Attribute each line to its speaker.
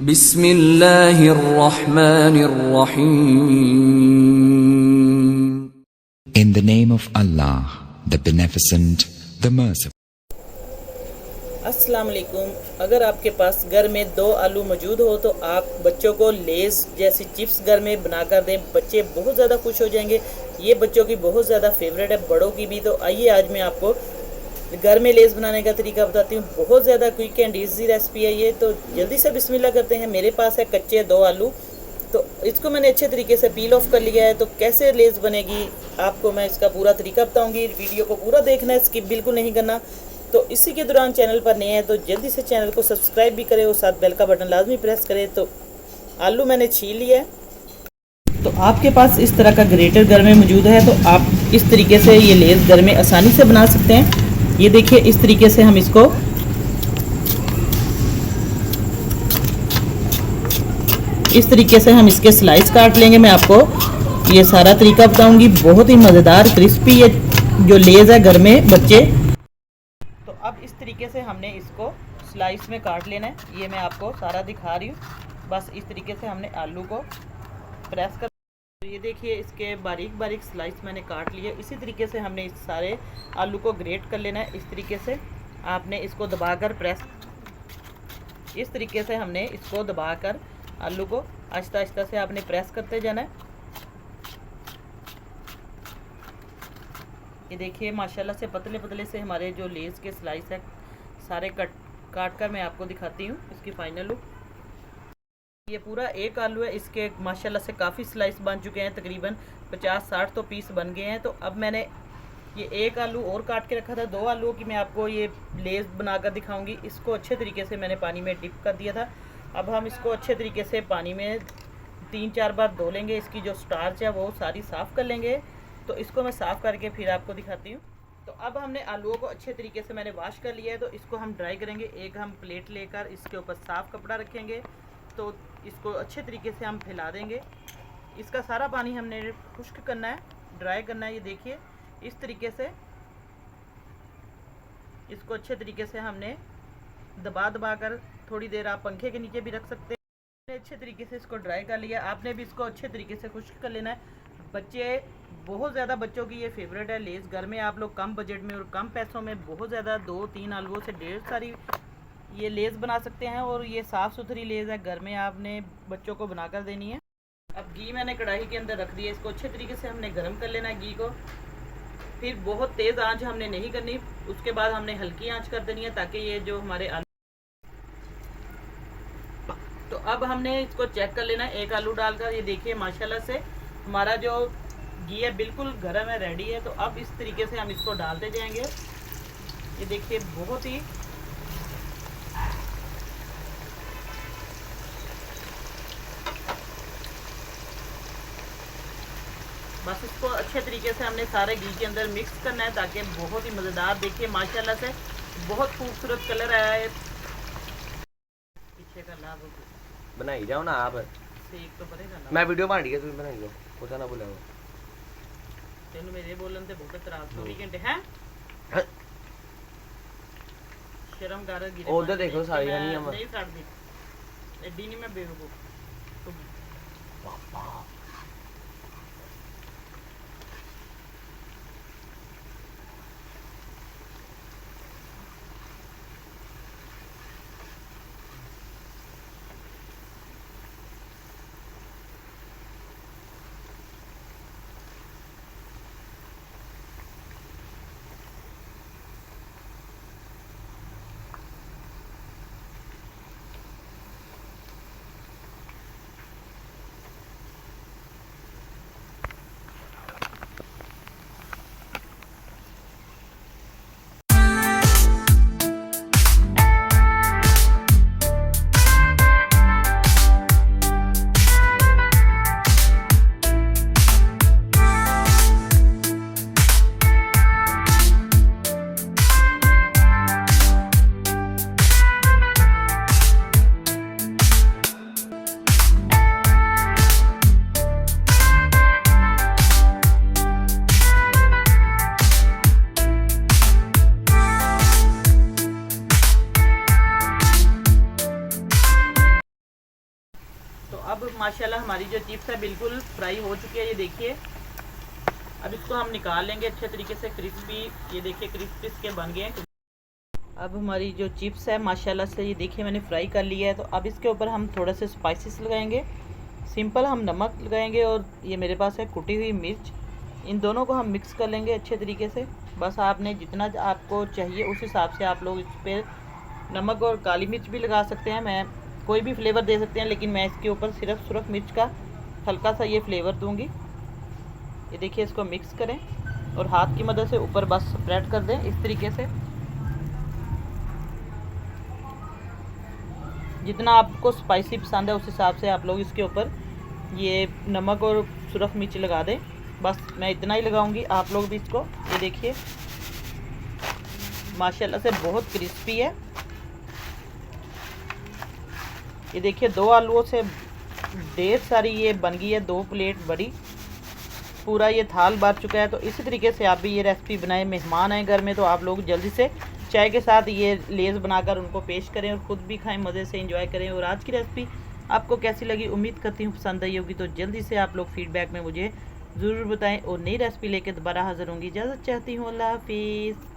Speaker 1: बिस्मिल्लाहिर्रहमानिर्रहीम।
Speaker 2: In the name of Allah, the Beneficent, the Merciful.
Speaker 3: अस्सलाम वालेकुम। अगर आपके पास घर में 2 आलू मौजूद हो तो आप बच्चों को लेज़ जैसी चिप्स घर में बनाकर दें, बच्चे बहुत ज़्यादा खुश हो जाएंगे। ये बच्चों की बहुत ज़्यादा फेवरेट है, बड़ों की भी। तो आइए आज मैं आपको घर में लेज़ बनाने का तरीका बताती हूँ। बहुत ज़्यादा क्विक एंड ईजी रेसिपी है ये, तो जल्दी से बिस्मिल्लाह करते हैं। मेरे पास है कच्चे 2 आलू, तो इसको मैंने अच्छे तरीके से पील ऑफ कर लिया है। तो कैसे लेज़ बनेगी आपको मैं इसका पूरा तरीका बताऊंगी। वीडियो को पूरा देखना है, स्किप बिल्कुल नहीं करना। तो इसी के दौरान चैनल पर नए हैं तो जल्दी से चैनल को सब्सक्राइब भी करें और साथ बेल का बटन लाजमी प्रेस करें। तो आलू मैंने छील लिया है। तो आपके पास इस तरह का ग्रेटर घर में मौजूद है तो आप इस तरीके से ये लेज़ घर में आसानी से बना सकते हैं। ये देखिए, इस तरीके से हम इसको इसके स्लाइस काट लेंगे। मैं आपको ये सारा तरीका बताऊंगी। बहुत ही मज़ेदार क्रिस्पी ये जो लेज़ है घर में बच्चे। तो अब इस तरीके से हमने इसको स्लाइस में काट लेना है। ये मैं आपको सारा दिखा रही हूँ। बस इस तरीके से हमने आलू को प्रेस कर, तो ये देखिए इसके बारीक बारीक स्लाइस मैंने काट लिए। इसी तरीके से हमने इस सारे आलू को ग्रेट कर लेना है। इस तरीके से आपने इसको दबाकर आलू को आहिस्ता आहिस्ता से आपने प्रेस करते जाना है। ये देखिए माशाल्लाह से पतले पतले से हमारे जो लेज़ के स्लाइस है सारे काट कर मैं आपको दिखाती हूँ इसकी फाइनल लुक। ये पूरा 1 आलू है, इसके माशाल्लाह से काफ़ी स्लाइस बन चुके हैं, तकरीबन 50-60 तो पीस बन गए हैं। तो अब मैंने ये 1 आलू और काट के रखा था। 2 आलूओं की मैं आपको ये लेज़ बनाकर दिखाऊंगी। इसको अच्छे तरीके से मैंने पानी में डिप कर दिया था। अब हम इसको अच्छे तरीके से पानी में 3-4 बार धो लेंगे। इसकी जो स्टार्च है वो सारी साफ़ कर लेंगे। तो इसको मैं साफ़ करके फिर आपको दिखाती हूँ। तो अब हमने आलूओं को अच्छे तरीके से मैंने वॉश कर लिया है। तो इसको हम ड्राई करेंगे। एक हम प्लेट लेकर इसके ऊपर साफ़ कपड़ा रखेंगे। तो इसको अच्छे तरीके से हम फैला देंगे। इसका सारा पानी हमने खुश्क करना है, ड्राई करना है। ये देखिए इस तरीके से इसको अच्छे तरीके से हमने दबा कर थोड़ी देर आप पंखे के नीचे भी रख सकते हैं। अच्छे तरीके से इसको ड्राई कर लिया। आपने भी इसको अच्छे तरीके से खुश्क कर लेना है। बहुत ज़्यादा बच्चों की ये फेवरेट है लेज़। घर में आप लोग कम बजट में और कम पैसों में बहुत ज़्यादा 2-3 आलूओं से ढेर सारी ये लेज़ बना सकते हैं। और ये साफ़ सुथरी लेज़ है, घर में आपने बच्चों को बनाकर देनी है। अब घी मैंने कढ़ाई के अंदर रख दिया। इसको अच्छे तरीके से हमने गर्म कर लेना है घी को। फिर बहुत तेज़ आंच हमने नहीं करनी, उसके बाद हमने हल्की आंच कर देनी है ताकि ये जो हमारे आलू। तो अब हमने इसको चेक कर लेना है 1 आलू डालकर। ये देखिए माशाल्लाह से हमारा जो घी है बिल्कुल गर्म है, रेडी है। तो अब इस तरीके से हम इसको डालते जाएंगे। ये देखिए बहुत ही बस इसको अच्छे तरीके से हमने सारे घी के अंदर मिक्स करना है ताकि बहुत ही मज़ेदार, देखिए माशाल्लाह से बहुत खूबसूरत कलर आया है। पीछे का लाभ
Speaker 4: बनाई जाओ ना आप,
Speaker 3: सेक तो पड़ेगा ना।
Speaker 4: मैं वीडियो बना रही है, तुम बनाई जाओ, पता ना बोले
Speaker 3: तेनू मेरे बोलन ते बहुत इतराज़ 24 घंटे हैं। शर्म कर गिरे
Speaker 4: उधर देखो सारी नहीं हम
Speaker 3: नहीं छड़ दी एडी नहीं मैं बेवकूफ। माशाल्लाह हमारी जो चिप्स है बिल्कुल फ्राई हो चुकी है, ये देखिए। अब इसको हम निकाल लेंगे अच्छे तरीके से क्रिस्पी, ये देखिए क्रिस्पी इसके बन गए हैं। अब हमारी जो चिप्स है माशाल्लाह से ये देखिए मैंने फ्राई कर लिया है। तो अब इसके ऊपर हम थोड़ा से स्पाइसेस लगाएंगे, सिंपल हम नमक लगाएंगे और ये मेरे पास है कुटी हुई मिर्च। इन दोनों को हम मिक्स कर लेंगे अच्छे तरीके से। बस आपने जितना आपको चाहिए उस हिसाब से आप लोग इस पर नमक और काली मिर्च भी लगा सकते हैं, मैं कोई भी फ्लेवर दे सकते हैं, लेकिन मैं इसके ऊपर सिर्फ सुरख मिर्च का हल्का सा ये फ्लेवर दूंगी। ये देखिए, इसको मिक्स करें और हाथ की मदद से ऊपर बस स्प्रेड कर दें इस तरीके से। जितना आपको स्पाइसी पसंद है उस हिसाब से आप लोग इसके ऊपर ये नमक और सुरख मिर्च लगा दें। बस मैं इतना ही लगाऊंगी, आप लोग भी इसको, ये देखिए माशाल्लाह से बहुत क्रिस्पी है। ये देखिए 2 आलूओं से ढेर सारी ये बन गई है, 2 प्लेट बड़ी, पूरा ये थाल भर चुका है। तो इसी तरीके से आप भी ये रेसिपी बनाएं। मेहमान आए घर में तो आप लोग जल्दी से चाय के साथ ये लेज़ बनाकर उनको पेश करें और ख़ुद भी खाएं, मज़े से एंजॉय करें। और आज की रेसिपी आपको कैसी लगी, उम्मीद करती हूँ पसंद आई होगी। तो जल्दी से आप लोग फीडबैक में मुझे ज़रूर बताएं और नई रेसिपी लेकर दोबारा हाज़िर होंगी। इजाज़त चाहती हूँ, अल्लाह हाफिज़।